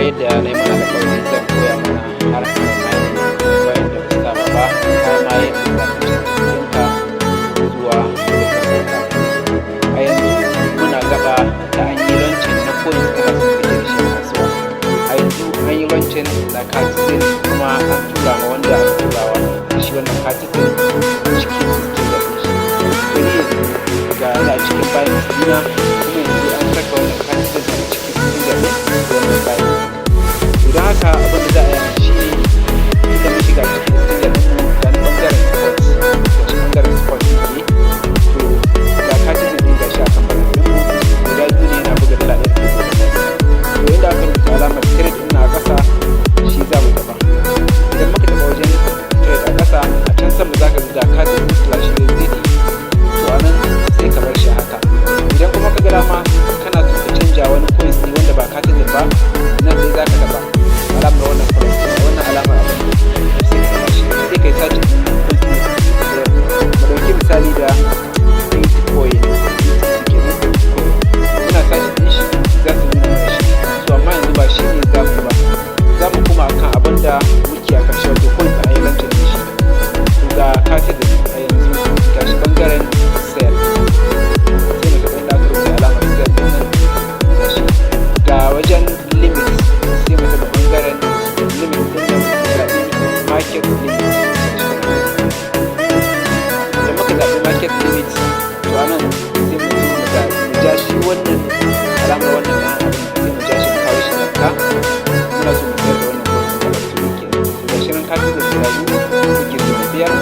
yadda na yi mana alƙawari zan koya mana harkar mining wa'inda ba su saba ba, har ma yadda za ka canza kuɗinka zuwa ƙasarka. A yanzu muna gaba da an yi launching na coins kana son ka da shi a kasuwa. A yanzu an yi launching na Cardizal kuma an tura ma wanda aka turawa shi wannan Cardizal cikin system da shi. To ni yanzu ga a cikin Binance ɗina kuma yanzu an saka wannan Cardizal a cikin system da wannan Binance. Don haka abin da za a yi shi ne idan mun shiga cikin system da mu ga ɓangaren spot, wace ɓangaren spot ne to ga Cardizal ɗin ga shi a kan ɓangaren mu guda biyu ne yana buga dala ɗaya. To inda aka rubuta alamar trade ɗin a ƙasa shi za mu taɓa. Idan muka taɓa wajen trade a ƙasa a can sama za ka ga Cardizal/USDT, to a nan sai ka bar shi haka. Idan kuma ka ga dama kana so ka canja wani coins ne wanda ba Cardizal ba, nan dai za ka taɓa alamar wannan cross, wannan alamar abin sai ka taɓa shi sai ka yi sajin coins ne. Mu ɗauki misali da Bitcoin kenan. Muna sajin ɗin shi za su nuna mana shi. To amma yanzu ba shi ne za mu ba, za mu kuma akan abin da muke a ƙarshe wato coins da ayi launching ɗin shi. To ga Cardizal a yanzu ga shi ɓangaren sell, sai mu taɓa inda aka rubuta alamar sell ɗin nan ga shi. Ga wajen limit sai mu taɓa ɓangaren limit ɗin nan zaɓi market limit. Idan muka zaɓi market limit to a nan sai mu ja shi wannan alamar wannan na abin sai mu ja shi mu kawo shi zakka. Muna so mu sayar da wannan coin da wato yake. To ga shi nan Cardizal guda biyu muke so mu biyar,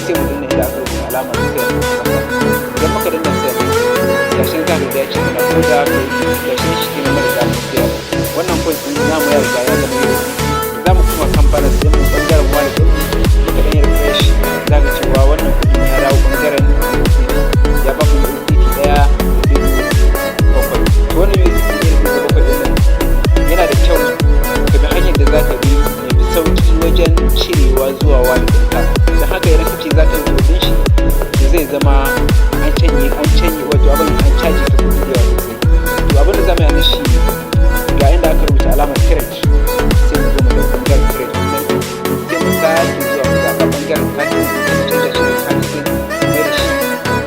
sai mu danna inda aka rubuta alamar sell zakka. Idan muka danna sell ga shi za mu ga ya ce mana ko da ga shi ke nan da mu biyar. Wannan coin ɗin namu ya riga ya zama yau. Za mu kuma kan balance ɗin mu ɓangaren wallet ɗin mu muka ɗan yi refresh za ka cewa wannan kuɗin ya dawo ɓangaren ya ba mu USDT ɗaya da dubu bakwai. To wannan USDT ɗaya da dubu bakwai ɗin nan yana da kyau ka bi hanyar da za ka bi mai fi sauƙi wajen cirewa zuwa wallet ɗinka. Don haka idan ka ce za ka yi kuɗin shi to zai zama an canye wato abin an caji ka kuɗi da yawa sosai. To abin da za mu yi a shi ga inda aka rubuta alamar trade sai mu zo mu da ɓangaren trade ɗin nan sai mu sake zuwa mu zaɓa ɓangaren Cardizal mu canja shi da Cardizal mai da shi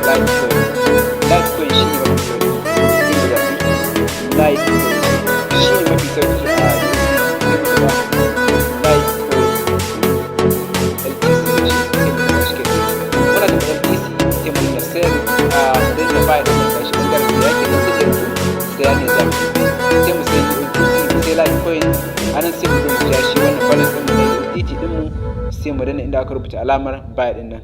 Litecoin. Litecoin shi ne mafi sauƙi sai mu zaɓi Litecoin shi ne mafi sauƙi a sai mu zaɓa Litecoin LTC sai mu zaɓa shi kenan. Muna da LTC sai mu danna sell mu danna buy ɗin nan gashi ɓangaren da yake da sai yanzu sai ya ne zaɓi sai mu sayi USDT sai Litecoin a nan sai mu zo mu ja shi wannan balance ɗin mu na USDT ɗin mu sai mu danna inda aka rubuta alamar buy ɗin nan.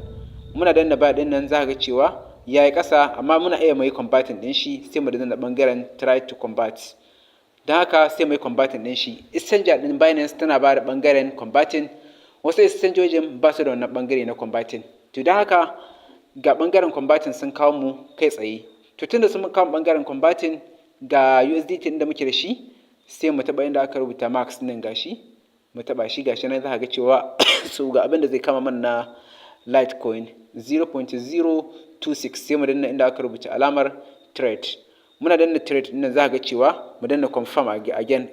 Muna danna buy ɗin nan za ka ga cewa ya yi ƙasa amma muna iya mu yi converting ɗin shi sai mu danna ɓangaren try to convert. Don haka sai mu yi converting ɗin shi. Exchanger ɗin Binance tana ba da ɓangaren converting, wasu exchangeojin ba su da wannan ɓangare na converting. To don haka ga ɓangaren converting sun kawo mu kai tsaye. To tunda sun kawo ɓangaren converting ga USDT ɗin da muke da shi sai mu taɓa inda aka rubuta max nan gashi mu taɓa shi gashi nan za ka ga cewa so ga abin da zai kama mana na Litecoin 0.026 sai mu danna inda aka rubuta alamar trade. Muna danna trade ɗin nan za ka ga cewa mu danna confirm again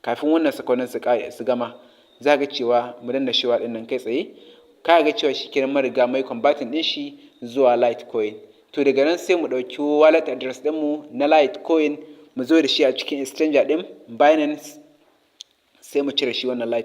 kafin wannan sakonnin su gama za ka ga cewa mu danna shewa ɗin nan kai tsaye ka ga cewa shikenan mun riga mai converting ɗin shi zuwa Litecoin. To daga nan sai mu ɗauki wallet address ɗinmu na Litecoin mu zo da shi a cikin exchanger ɗin Binance sai mu cire shi wannan Litecoin.